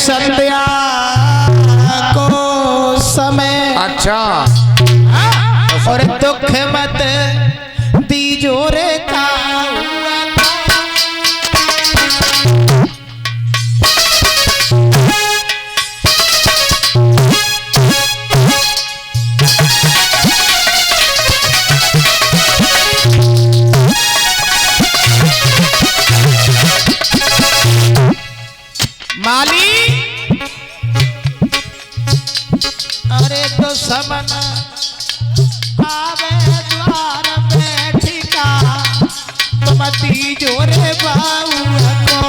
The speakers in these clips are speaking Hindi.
संध्या को समय। अच्छा और दुख मत दीजो रे का माली। अरे तो समन आवे द्वार में ठिका तुम दीजो रे बाऊ को।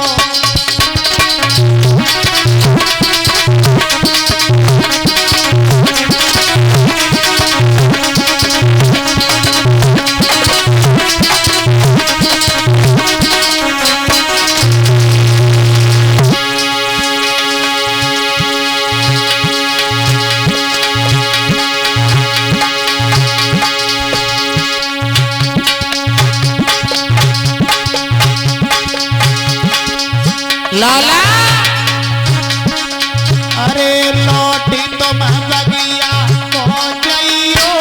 लाला अरे लौटी तुम बगिया पहुंचइयो।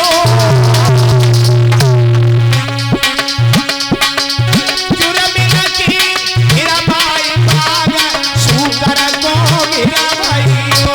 चुरमिन की हीरा भाई बाग सुकर को हीरा भाइयो।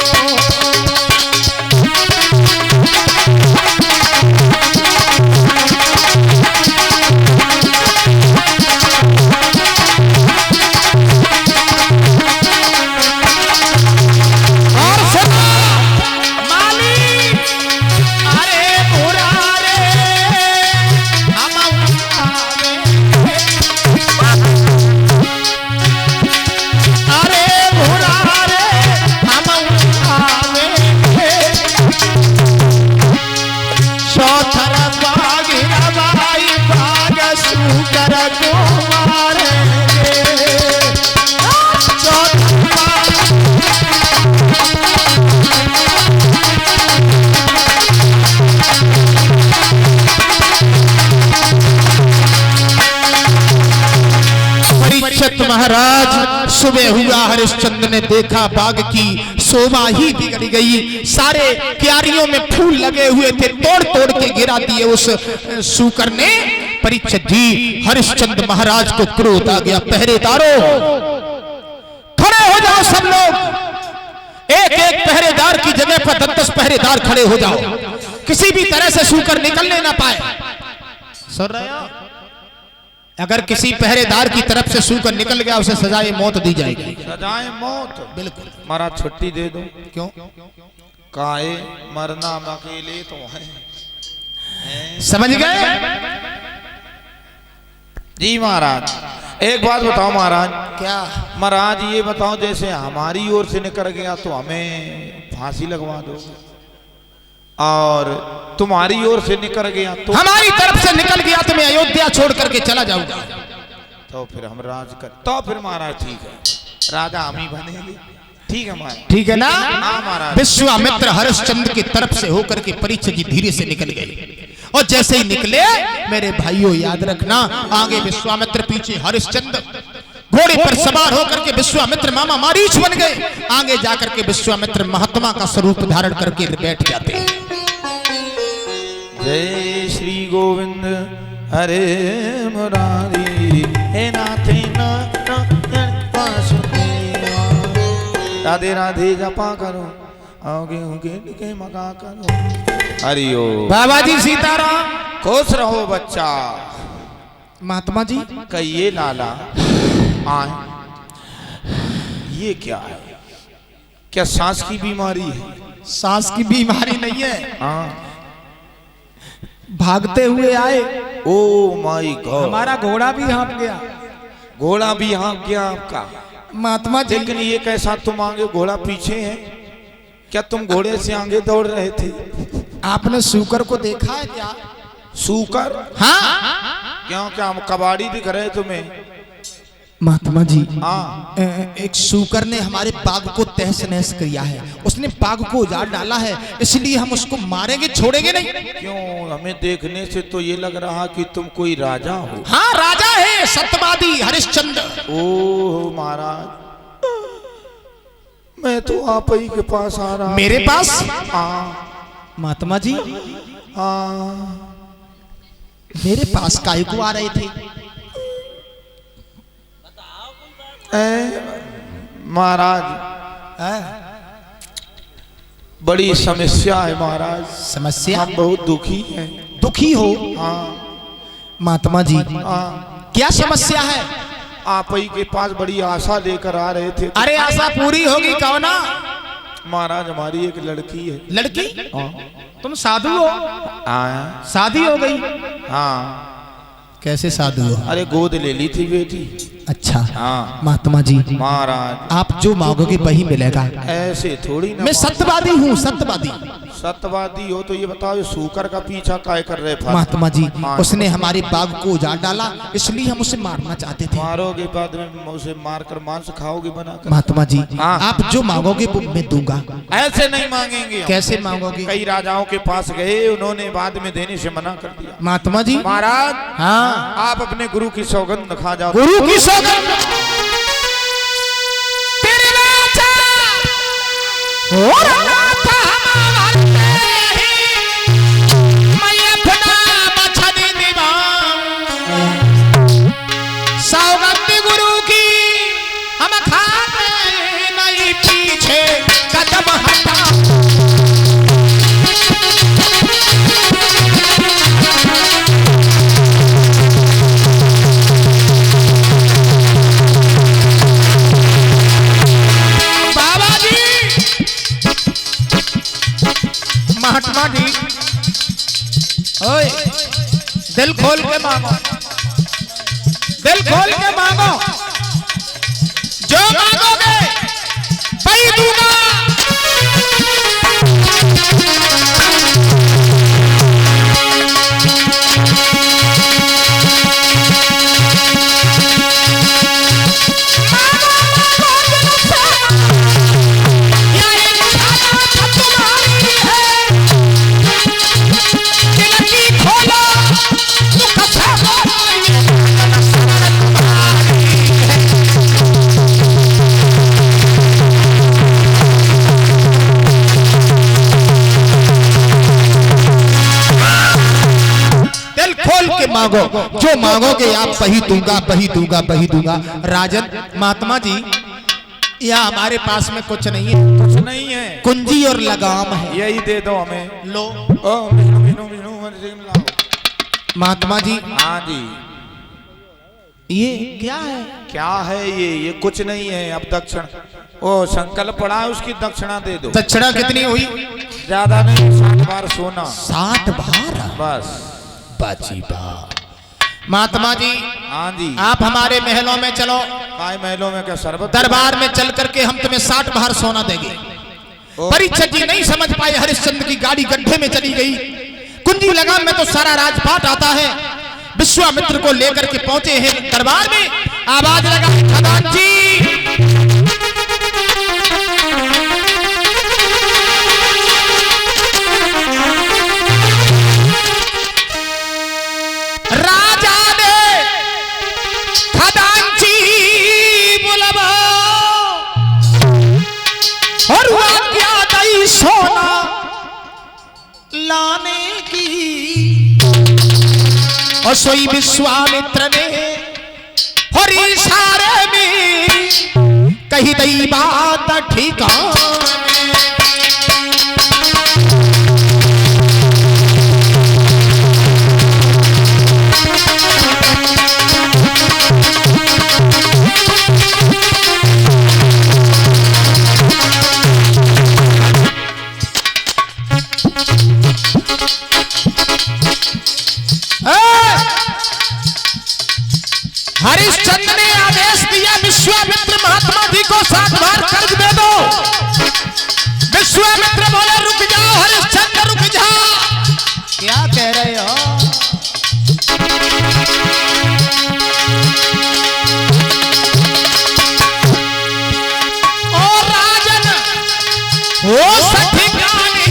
महाराज सुबह हुआ, हरिश्चंद्र ने देखा बाग की शोभा ही बिगड़ गई। सारे क्यारियों में फूल लगे हुए थे, तोड़ तोड़ के गिरा दिए उस सूकर ने। परीक्षित जी, हरिश्चंद्र महाराज को क्रोध आ गया। पहरेदारों खड़े हो जाओ सब लोग, एक एक पहरेदार की जगह पर 10-10 पहरेदार खड़े हो जाओ, किसी भी तरह से सूकर निकलने ना पाए। सुन रहे हो? अगर किसी पहरेदार की तरफ से सूकर निकल गया उसे सजाए मौत दी जाएगी। सजाए मौत? बिल्कुल। महाराज छुट्टी दे दो। क्यों? काहे मरना अकेले तो है। समझ गए जी महाराज? एक बात बताओ महाराज। क्या? महाराज ये बताओ, जैसे हमारी ओर से निकल गया तो हमें फांसी लगवा दो, और तुम्हारी ओर से निकल गया तो? हमारी तरफ से निकल गया तो मैं अयोध्या छोड़ करके चला जाऊंगा। तो फिर हम राज कर, तो फिर महाराज ठीक है, राजा हम ही बनेंगे। ठीक है महाराज? ठीक है ना? महाराज। विश्वामित्र हरिश्चंद्र की तरफ से होकर के परीक्षित जी धीरे से निकल गए, और जैसे ही निकले, मेरे भाइयों याद रखना, आगे विश्वामित्र, पीछे हरिश्चंद्र, घोड़े पर सवार होकर के विश्वामित्र मामा मारीच बन गए। आगे जाकर के विश्वामित्र महात्मा का स्वरूप धारण करके बैठ जाते हैं। जय श्री गोविंद हरे मुरारी, हे नाथे राधे राधे जपा करो, आगे उगे मगा करो। हरिओ बाबा जी सीताराम। खुश रहो बच्चा। महात्मा जी कहिए लाला। आए, ये क्या है? क्या सांस की बीमारी है? सांस की बीमारी नहीं है। हाँ, भागते हुए आए। ओ माय गॉड, हमारा घोड़ा भी हाँप गया। घोड़ा भी हाँप गया आपका? महात्मा जी, लेकिन ये कैसा, तुम आगे घोड़ा पीछे है? क्या तुम घोड़े से आगे दौड़ रहे थे? आपने सूकर को देखा है क्या? सूकर? हाँ। क्यों, क्या हम कबाड़ी दिख रहे तुम्हें? महात्मा जी, हाँ, एक सूकर ने हमारे बाग को तहस नहस किया है, उसने बाग को उजाड़ डाला है, इसलिए हम उसको मारेंगे, छोड़ेंगे नहीं। क्यों? हमें देखने से तो ये लग रहा कि तुम कोई राजा हो। हाँ, राजा है, सत्यवादी हरिश्चंद्र। ओह महाराज, मैं तो आप ही के पास आ रहा। मेरे पास? हाँ महात्मा जी हाँ। मेरे पास काहे को आ रहे थे? महाराज बड़ी समस्या है महाराज। समस्या? हम बहुत दुखी हैं। दुखी हो? हाँ महात्मा जी हाँ। क्या समस्या है? आप ही के पास बड़ी आशा लेकर आ रहे थे। अरे आशा पूरी होगी कौना? महाराज हमारी एक लड़की है। लड़की? हाँ। तुम साधु हो? हाँ। शादी हो गई? हाँ। कैसे साधु हो? अरे गोद ले ली थी बेटी। अच्छा हाँ। महात्मा जी महाराज आप जो मांगोगे वही मिलेगा। ऐसे थोड़ी ना। मैं सत्यवादी हूँ, सत्यवादी। सत्यवादी हो तो ये बताओ ये सूकर का पीछा काहे कर रहे? महात्मा जी हाँ। उसने हमारे बाग को उजाड़ डाला, इसलिए हम उसे मारना चाहते थे। मारोगे बाद में उसे मारकर मांस खाओगे बनाकर? महात्मा जी हाँ। आप जो मांगोगे वो मैं दूंगा। ऐसे नहीं मांगेंगे। कैसे मांगोगे? कई राजाओं के पास गए, उन्होंने बाद में देने से मना कर दिया। महात्मा जी महाराज हाँ आप अपने गुरु की सौगंध खा जाओ। गुरु की सौगंध? तेरे राजा और नाथा मारते ही मैं अपना बचन निभाऊं। सौगंध गुरु की हम खाते नहीं, पीछे कदम हटा। महात्मा जी ओए दिल खोल के मांगो, दिल खोल के मांगो। जो मांगोगे वही दूंगा। मांगो, जो मांगोगे आप वही दूंगा, वही दूंगा, वही दूंगा। राजन महात्मा जी यहाँ हमारे पास में कुछ नहीं है। कुछ नहीं है, कुंजी और लगाम है। यही दे दो हमें। लो महात्मा जी। हाँ जी। ये क्या है? क्या है ये कुछ नहीं है। अब दक्षिण ओ संकल्प पड़ा है, उसकी दक्षिणा दे दो। दक्षिणा कितनी हुई? ज्यादा नहीं, 60 बार सोना। 60 बार? बस। बाजी बा। महात्मा जी हाँ जी। आप हमारे महलों में चलो। महलों में क्या शरबत? दरबार में चल करके हम तुम्हें 60 बार सोना देंगे। परीक्षित जी नहीं समझ पाए, हरिश्चंद्र की गाड़ी गड्ढे में चली गई। कुंजी लगाम में तो सारा राजपाट आता है। विश्वामित्र को लेकर के पहुंचे हैं दरबार में। आवाज लगा, खजान जी राजा ने खजांची बुलावा और आज्ञा दी सोना लाने की। और सोई विश्वामित्र ने और इशारे में कही दई बात ठिकाने। हरिश्चंद्र ने आदेश दिया विश्वामित्र महात्मा जी को 60 बार कर्ज दे दो। विश्वामित्र बोले रुक जाओ हरिश्चंद्र, रुक जाओ। क्या कह रहे हो? ओ राजन ओ सठिकानी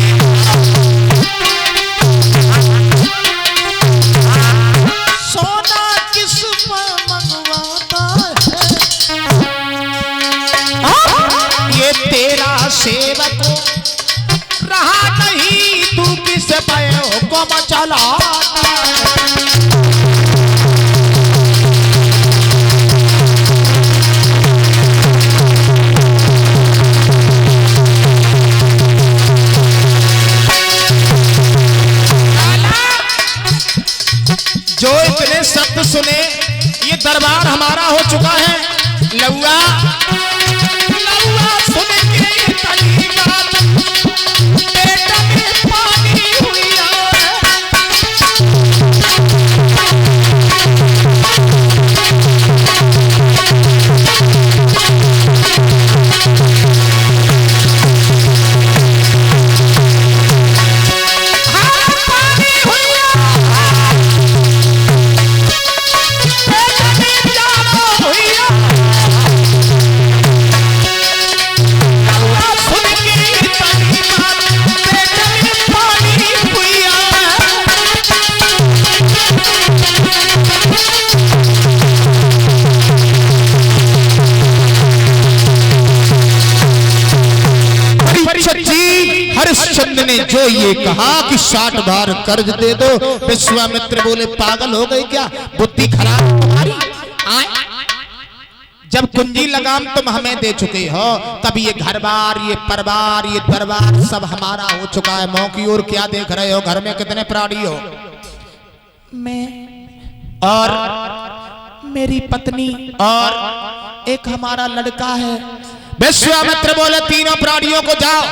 सोना किस पर मंगवाता है? ये तेरा सेवक रहा नहीं, तू किस पे हुक्म चला। जो इतने शब्द सुने, ये दरबार हमारा हो चुका है। लौआ लौआ सुन के तली बात, पेट में पानी हुई हरिश्चंद्र ने जो ये कहा कि 60 बार कर्ज दे दो, विश्वामित्र बोले पागल हो गई क्या, बुद्धि खराब तुम्हारी। जब कुंजी लगाम तुम हमें दे चुके हो, तब ये घर बार, ये परिवार, ये दरबार सब हमारा हो चुका है। मौ की ओर क्या देख रहे हो, घर में कितने प्राणी हो? मैं और मेरी पत्नी और एक हमारा लड़का है। विश्वामित्र बोले तीनों प्राणियों को जाओ